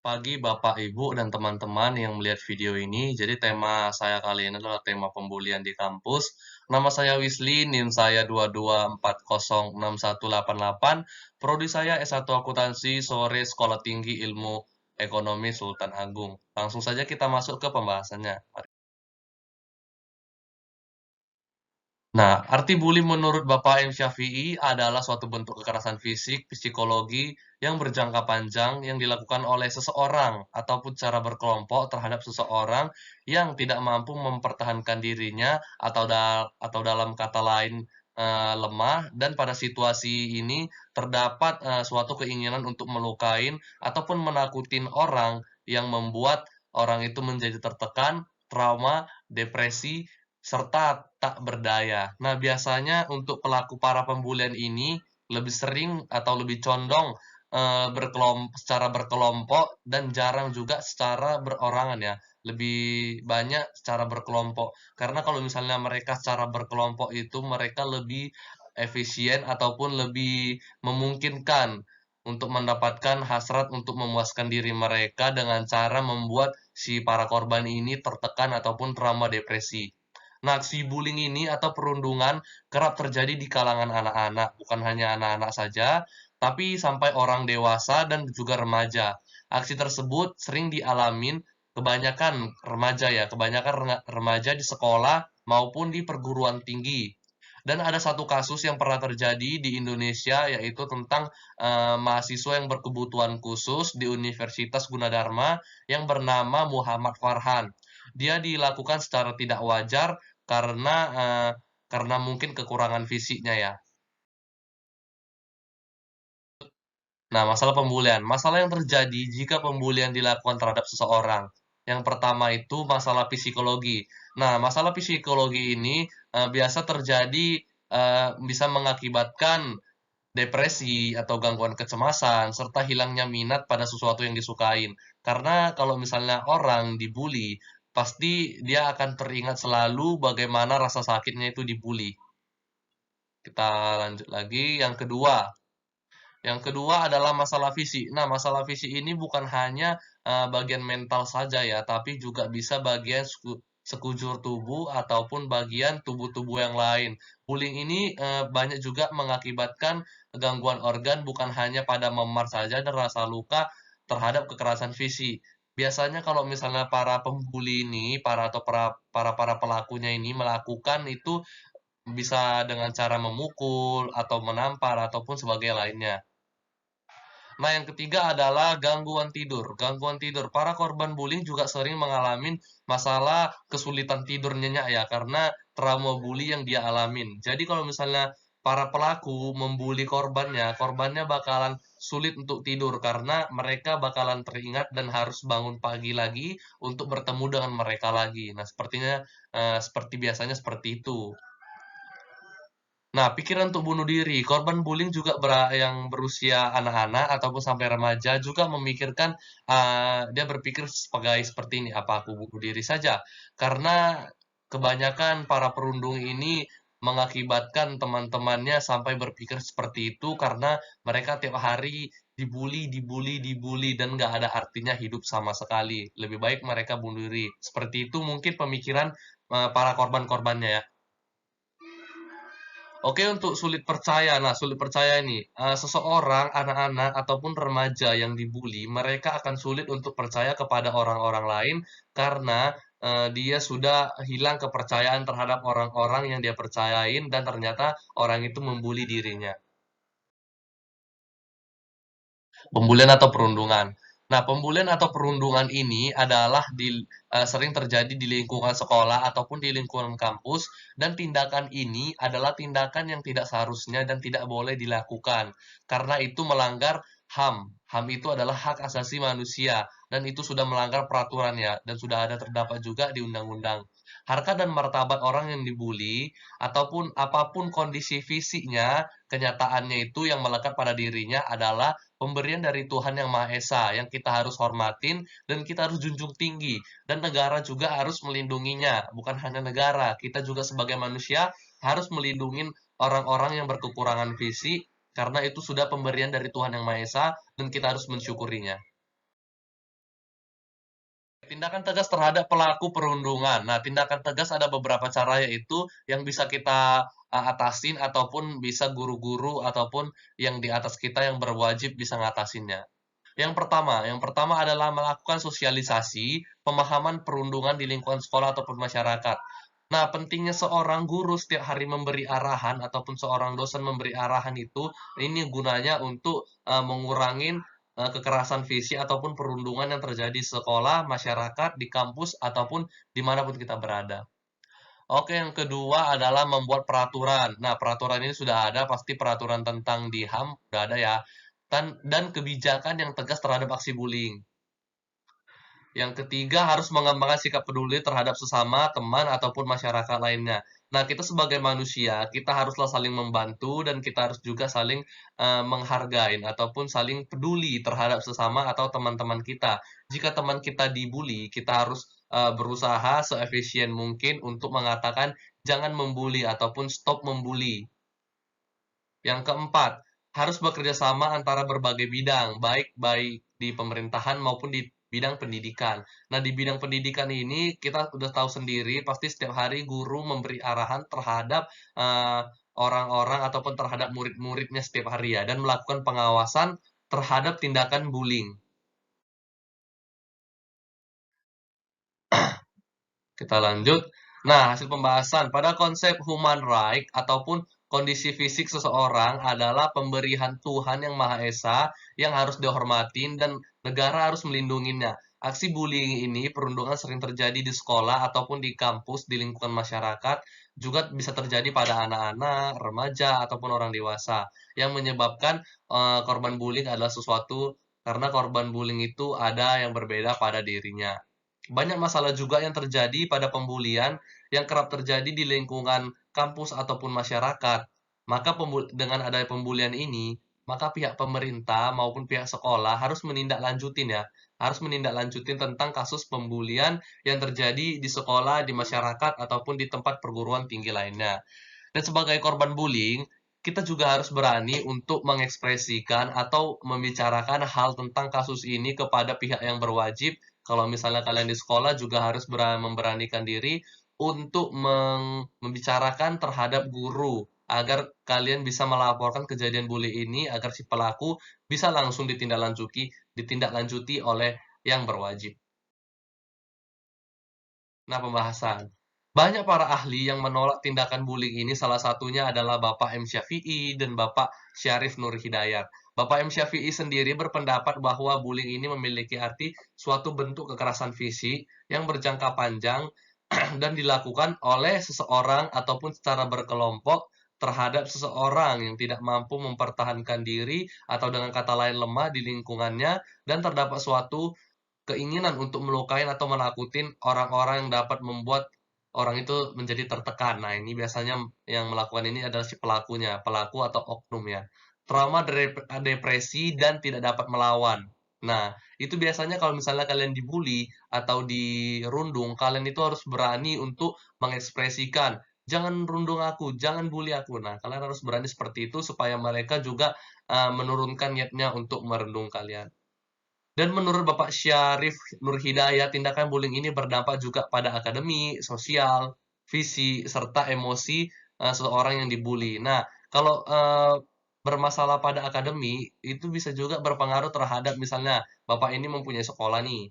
Pagi Bapak, Ibu, dan teman-teman yang melihat video ini. Jadi tema saya kali ini adalah tema pembulian di kampus. Nama saya Wisli, NIM saya 22406188. Prodi saya S1 Akuntansi, sore Sekolah Tinggi Ilmu Ekonomi Sultan Agung. Langsung saja kita masuk ke pembahasannya. Nah, arti bully menurut Bapak M. Syafi'i adalah suatu bentuk kekerasan fisik, psikologi yang berjangka panjang yang dilakukan oleh seseorang ataupun secara berkelompok terhadap seseorang yang tidak mampu mempertahankan dirinya atau dalam kata lain lemah, dan pada situasi ini terdapat suatu keinginan untuk melukain ataupun menakutin orang yang membuat orang itu menjadi tertekan, trauma, depresi, serta tak berdaya. Nah, biasanya untuk pelaku para pembulian ini lebih sering atau lebih condong, secara berkelompok dan jarang juga secara berorangan ya, lebih banyak secara berkelompok. Karena kalau misalnya mereka secara berkelompok itu mereka lebih efisien ataupun lebih memungkinkan untuk mendapatkan hasrat untuk memuaskan diri mereka dengan cara membuat si para korban ini tertekan ataupun trauma depresi. Nah, aksi bullying ini atau perundungan kerap terjadi di kalangan anak-anak, bukan hanya anak-anak saja, tapi sampai orang dewasa dan juga remaja. Aksi tersebut sering dialamin kebanyakan remaja ya, remaja di sekolah maupun di perguruan tinggi. Dan ada satu kasus yang pernah terjadi di Indonesia, yaitu tentang mahasiswa yang berkebutuhan khusus di Universitas Gunadarma yang bernama Muhammad Farhan. Dia dilakukan secara tidak wajar karena, karena mungkin kekurangan fisiknya ya. Nah, masalah pembulian. Masalah yang terjadi jika pembulian dilakukan terhadap seseorang. Yang pertama itu masalah psikologi. Nah, masalah psikologi ini, biasa terjadi, bisa mengakibatkan depresi atau gangguan kecemasan, serta hilangnya minat pada sesuatu yang disukain. Karena kalau misalnya orang dibully, pasti dia akan teringat selalu bagaimana rasa sakitnya itu dibully. Kita lanjut lagi, yang kedua adalah masalah fisik. Nah, masalah fisik ini bukan hanya bagian mental saja ya, tapi juga bisa bagian sekujur tubuh ataupun bagian tubuh-tubuh yang lain. Bullying ini banyak juga mengakibatkan gangguan organ, bukan hanya pada memar saja dan rasa luka terhadap kekerasan fisik. Biasanya kalau misalnya para pembuli ini, para pelakunya ini melakukan itu bisa dengan cara memukul atau menampar ataupun sebagai lainnya. Nah, yang ketiga adalah gangguan tidur. Gangguan tidur. Para korban bullying juga sering mengalami masalah kesulitan tidur nyenyak ya, karena trauma bully yang dia alamin. Jadi kalau misalnya para pelaku membuli korbannya, korbannya bakalan sulit untuk tidur karena mereka bakalan teringat dan harus bangun pagi lagi untuk bertemu dengan mereka lagi. Nah, sepertinya seperti biasanya seperti itu. Nah, pikiran untuk bunuh diri, korban bullying juga yang berusia anak-anak ataupun sampai remaja juga memikirkan, dia berpikir sebagai seperti ini, "Apa aku bunuh diri saja?" Karena kebanyakan para perundung ini mengakibatkan teman-temannya sampai berpikir seperti itu karena mereka tiap hari dibully, dibully, dibully, dan nggak ada artinya hidup sama sekali. Lebih baik mereka bunuh diri. Seperti itu mungkin pemikiran, para korban-korbannya ya. Oke, untuk sulit percaya. Nah, sulit percaya ini, seseorang, anak-anak, ataupun remaja yang dibully, mereka akan sulit untuk percaya kepada orang-orang lain karena, dia sudah hilang kepercayaan terhadap orang-orang yang dia percayain dan ternyata orang itu membuli dirinya. Pembulian atau perundungan. Nah, pembulian atau perundungan ini adalah sering terjadi di lingkungan sekolah ataupun di lingkungan kampus, dan tindakan ini adalah tindakan yang tidak seharusnya dan tidak boleh dilakukan, karena itu melanggar HAM. HAM itu adalah hak asasi manusia, dan itu sudah melanggar peraturan ya, dan sudah ada terdapat juga di undang-undang. Harkat dan martabat orang yang dibully, ataupun apapun kondisi fisiknya, kenyataannya itu yang melekat pada dirinya adalah pemberian dari Tuhan Yang Maha Esa yang kita harus hormatin dan kita harus junjung tinggi, dan negara juga harus melindunginya. Bukan hanya negara, kita juga sebagai manusia harus melindungi orang-orang yang berkekurangan fisik karena itu sudah pemberian dari Tuhan Yang Maha Esa dan kita harus mensyukurinya. Tindakan tegas terhadap pelaku perundungan. Nah, tindakan tegas ada beberapa cara, yaitu yang bisa kita, atasin ataupun bisa guru-guru ataupun yang di atas kita yang berwajib bisa ngatasinnya. Yang pertama adalah melakukan sosialisasi pemahaman perundungan di lingkungan sekolah ataupun masyarakat. Nah, pentingnya seorang guru setiap hari memberi arahan ataupun seorang dosen memberi arahan itu, ini gunanya untuk, mengurangin, kekerasan fisik ataupun perundungan yang terjadi di sekolah, masyarakat, di kampus, ataupun dimanapun kita berada. Oke, yang kedua adalah membuat peraturan. Nah, peraturan ini sudah ada, pasti peraturan tentang di HAM sudah ada ya, dan kebijakan yang tegas terhadap aksi bullying. Yang ketiga, harus mengembangkan sikap peduli terhadap sesama, teman, ataupun masyarakat lainnya. Nah, kita sebagai manusia, kita haruslah saling membantu dan kita harus juga saling, menghargai ataupun saling peduli terhadap sesama atau teman-teman kita. Jika teman kita dibully, kita harus, berusaha seefisien mungkin untuk mengatakan, "Jangan membuli," ataupun "Stop membuli." Yang keempat, harus bekerja sama antara berbagai bidang, baik baik di pemerintahan maupun di bidang pendidikan. Nah, di bidang pendidikan ini kita udah tahu sendiri, pasti setiap hari guru memberi arahan terhadap, orang-orang ataupun terhadap murid-muridnya setiap hari ya, dan melakukan pengawasan terhadap tindakan bullying. Kita lanjut. Nah, hasil pembahasan pada konsep human right ataupun kondisi fisik seseorang adalah pemberian Tuhan Yang Maha Esa yang harus dihormatin dan negara harus melindunginya. Aksi bullying ini perundungan sering terjadi di sekolah ataupun di kampus, di lingkungan masyarakat, juga bisa terjadi pada anak-anak, remaja, ataupun orang dewasa. Yang menyebabkan korban bullying adalah sesuatu karena korban bullying itu ada yang berbeda pada dirinya. Banyak masalah juga yang terjadi pada pembulian yang kerap terjadi di lingkungan kampus ataupun masyarakat. Maka dengan adanya pembulian ini, maka pihak pemerintah maupun pihak sekolah harus menindaklanjutin ya, harus menindaklanjutin tentang kasus pembulian yang terjadi di sekolah, di masyarakat, ataupun di tempat perguruan tinggi lainnya. Dan sebagai korban bullying, kita juga harus berani untuk mengekspresikan atau membicarakan hal tentang kasus ini kepada pihak yang berwajib. Kalau misalnya kalian di sekolah juga harus memberanikan diri untuk membicarakan terhadap guru agar kalian bisa melaporkan kejadian bully ini agar si pelaku bisa langsung ditindaklanjuti oleh yang berwajib. Nah, pembahasan. Banyak para ahli yang menolak tindakan bullying ini, salah satunya adalah Bapak M. Syafi'i dan Bapak Syarif Nur Hidayat. Bapak M. Syafi'i sendiri berpendapat bahwa bullying ini memiliki arti suatu bentuk kekerasan fisik yang berjangka panjang dan dilakukan oleh seseorang ataupun secara berkelompok terhadap seseorang yang tidak mampu mempertahankan diri atau dengan kata lain lemah di lingkungannya dan terdapat suatu keinginan untuk melukai atau menakutin orang-orang yang dapat membuat orang itu menjadi tertekan. Nah, ini biasanya yang melakukan ini adalah si pelakunya, pelaku atau oknum ya. Trauma depresi dan tidak dapat melawan. Nah, itu biasanya kalau misalnya kalian dibully atau dirundung, kalian itu harus berani untuk mengekspresikan, "Jangan rundung aku, jangan bully aku." Nah, kalian harus berani seperti itu supaya mereka juga, menurunkan niatnya untuk merundung kalian. Dan menurut Bapak Syarif Nur Hidayat, tindakan bullying ini berdampak juga pada akademi, sosial, visi, serta emosi, seseorang yang dibully. Nah, kalau, bermasalah pada akademi, itu bisa juga berpengaruh terhadap misalnya Bapak ini mempunyai sekolah nih.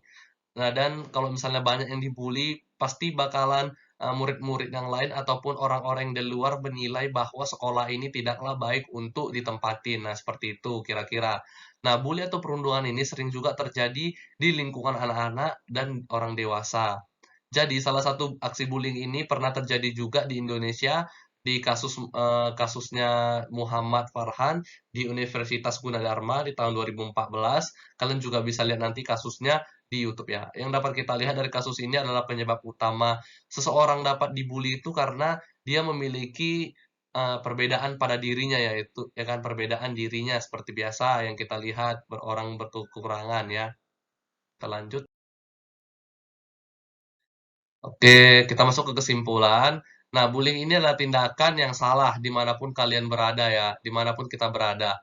Nah, dan kalau misalnya banyak yang dibully, pasti bakalan, murid-murid yang lain ataupun orang-orang yang di luar menilai bahwa sekolah ini tidaklah baik untuk ditempatin. Nah, seperti itu kira-kira. Nah, bully atau perundungan ini sering juga terjadi di lingkungan anak-anak dan orang dewasa. Jadi salah satu aksi bullying ini pernah terjadi juga di Indonesia di kasusnya Muhammad Farhan di Universitas Gunadarma di tahun 2014. Kalian juga bisa lihat nanti kasusnya di YouTube ya. Yang dapat kita lihat dari kasus ini adalah penyebab utama seseorang dapat dibully itu karena dia memiliki, perbedaan pada dirinya, yaitu ya kan, perbedaan dirinya seperti biasa yang kita lihat orang berkekurangan ya. Kita lanjut. Oke, kita masuk ke kesimpulan. Nah, bullying ini adalah tindakan yang salah dimanapun kalian berada ya, dimanapun kita berada.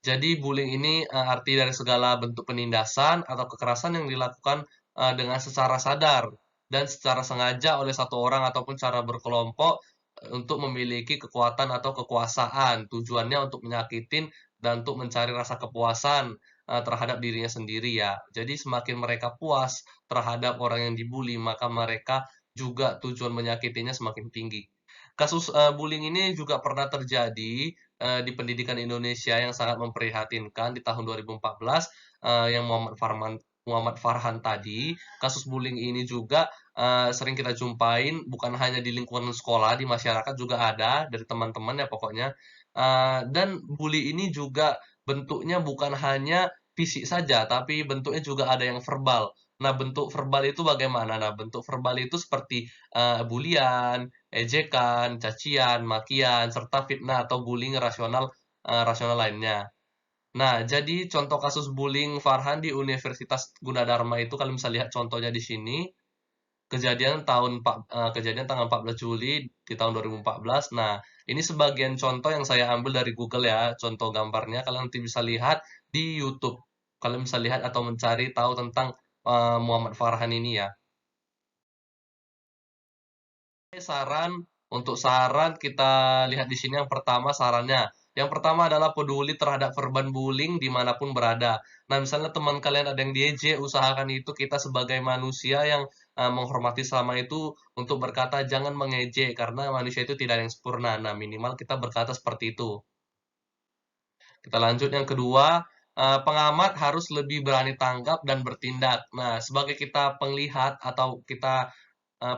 Jadi bullying ini, arti dari segala bentuk penindasan atau kekerasan yang dilakukan dengan secara sadar dan secara sengaja oleh satu orang ataupun secara berkelompok untuk memiliki kekuatan atau kekuasaan. Tujuannya untuk menyakitin dan untuk mencari rasa kepuasan terhadap dirinya sendiri ya. Jadi semakin mereka puas terhadap orang yang dibully, maka mereka juga tujuan menyakitinya semakin tinggi. Kasus bullying ini juga pernah terjadi di pendidikan Indonesia yang sangat memprihatinkan di tahun 2014 yang Muhammad Farhan tadi. Kasus bullying ini juga sering kita jumpain bukan hanya di lingkungan sekolah, di masyarakat juga ada dari teman-teman ya pokoknya. Dan bully ini juga bentuknya bukan hanya fisik saja, tapi bentuknya juga ada yang verbal. Nah, bentuk verbal itu bagaimana? Nah, bentuk verbal itu seperti bulian, ejekan, cacian, makian, serta fitnah atau bullying rasional lainnya. Nah, jadi contoh kasus bullying Farhan di Universitas Gunadarma itu kalian bisa lihat contohnya di sini. Kejadian tanggal 14 Juli di tahun 2014. Nah, ini sebagian contoh yang saya ambil dari Google ya, contoh gambarnya kalian nanti bisa lihat di YouTube. Kalian bisa lihat atau mencari tahu tentang Muhammad Farhan ini ya. Saran kita lihat di sini yang pertama sarannya. Yang pertama adalah peduli terhadap korban bullying dimanapun berada. Nah, misalnya teman kalian ada yang diejek, usahakan itu kita sebagai manusia yang menghormati selama itu untuk berkata jangan mengejek karena manusia itu tidak ada yang sempurna. Nah, minimal kita berkata seperti itu. Kita lanjut yang kedua, pengamat harus lebih berani tanggap dan bertindak. Nah, sebagai kita penglihat atau kita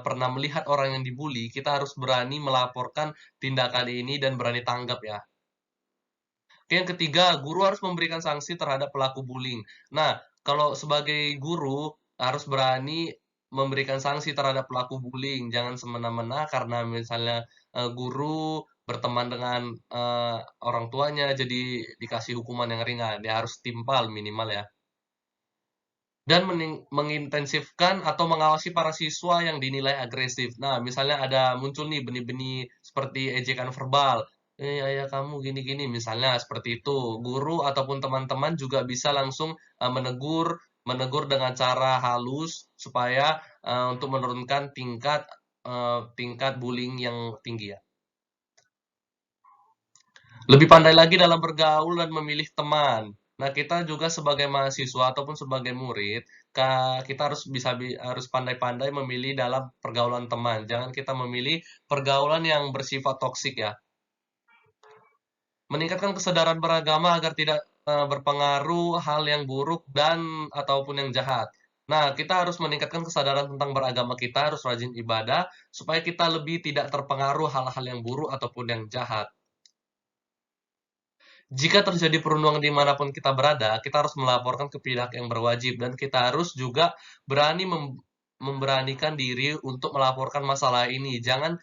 pernah melihat orang yang dibully, kita harus berani melaporkan tindakan ini dan berani tanggap ya. Yang ketiga, guru harus memberikan sanksi terhadap pelaku bullying. Nah, kalau sebagai guru harus berani memberikan sanksi terhadap pelaku bullying, jangan semena-mena karena misalnya guru berteman dengan orang tuanya jadi dikasih hukuman yang ringan. Dia harus timpal minimal ya. Dan mengintensifkan atau mengawasi para siswa yang dinilai agresif. Nah, misalnya ada muncul nih benih-benih seperti ejekan verbal, ayah kamu gini-gini," misalnya seperti itu. Guru ataupun teman-teman juga bisa langsung, menegur menegur dengan cara halus supaya, untuk menurunkan tingkat bullying yang tinggi ya. Lebih pandai lagi dalam bergaul dan memilih teman. Nah, kita juga sebagai mahasiswa ataupun sebagai murid, kita harus pandai-pandai memilih dalam pergaulan teman. Jangan kita memilih pergaulan yang bersifat toksik ya. Meningkatkan kesadaran beragama agar tidak berpengaruh hal yang buruk dan ataupun yang jahat. Nah, kita harus meningkatkan kesadaran tentang beragama kita, harus rajin ibadah, supaya kita lebih tidak terpengaruh hal-hal yang buruk ataupun yang jahat. Jika terjadi perundungan dimanapun kita berada, kita harus melaporkan ke pihak yang berwajib dan kita harus juga berani memberanikan diri untuk melaporkan masalah ini. Jangan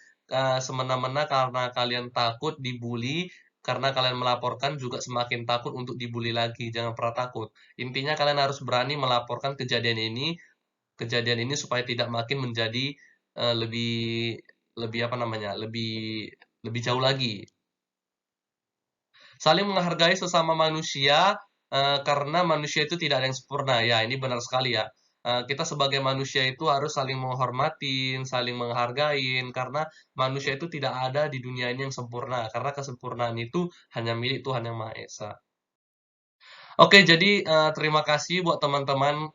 semena-mena karena kalian takut dibully, karena kalian melaporkan juga semakin takut untuk dibully lagi. Jangan pernah takut. Intinya kalian harus berani melaporkan kejadian ini supaya tidak makin menjadi lebih lebih apa namanya, lebih lebih jauh lagi. Saling menghargai sesama manusia, karena manusia itu tidak ada yang sempurna. Ya, ini benar sekali ya. Kita sebagai manusia itu harus saling menghormatin, saling menghargain, karena manusia itu tidak ada di dunia ini yang sempurna, karena kesempurnaan itu hanya milik Tuhan Yang Maha Esa. Oke, jadi, terima kasih buat teman-teman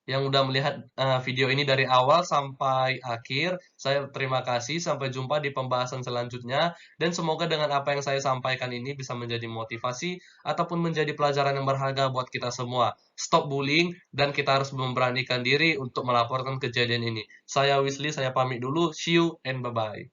yang udah melihat video ini dari awal sampai akhir. Saya terima kasih, sampai jumpa di pembahasan selanjutnya, dan semoga dengan apa yang saya sampaikan ini bisa menjadi motivasi ataupun menjadi pelajaran yang berharga buat kita semua. Stop bullying, dan kita harus memberanikan diri untuk melaporkan kejadian ini. Saya Wisly, saya pamit dulu. See you and bye-bye.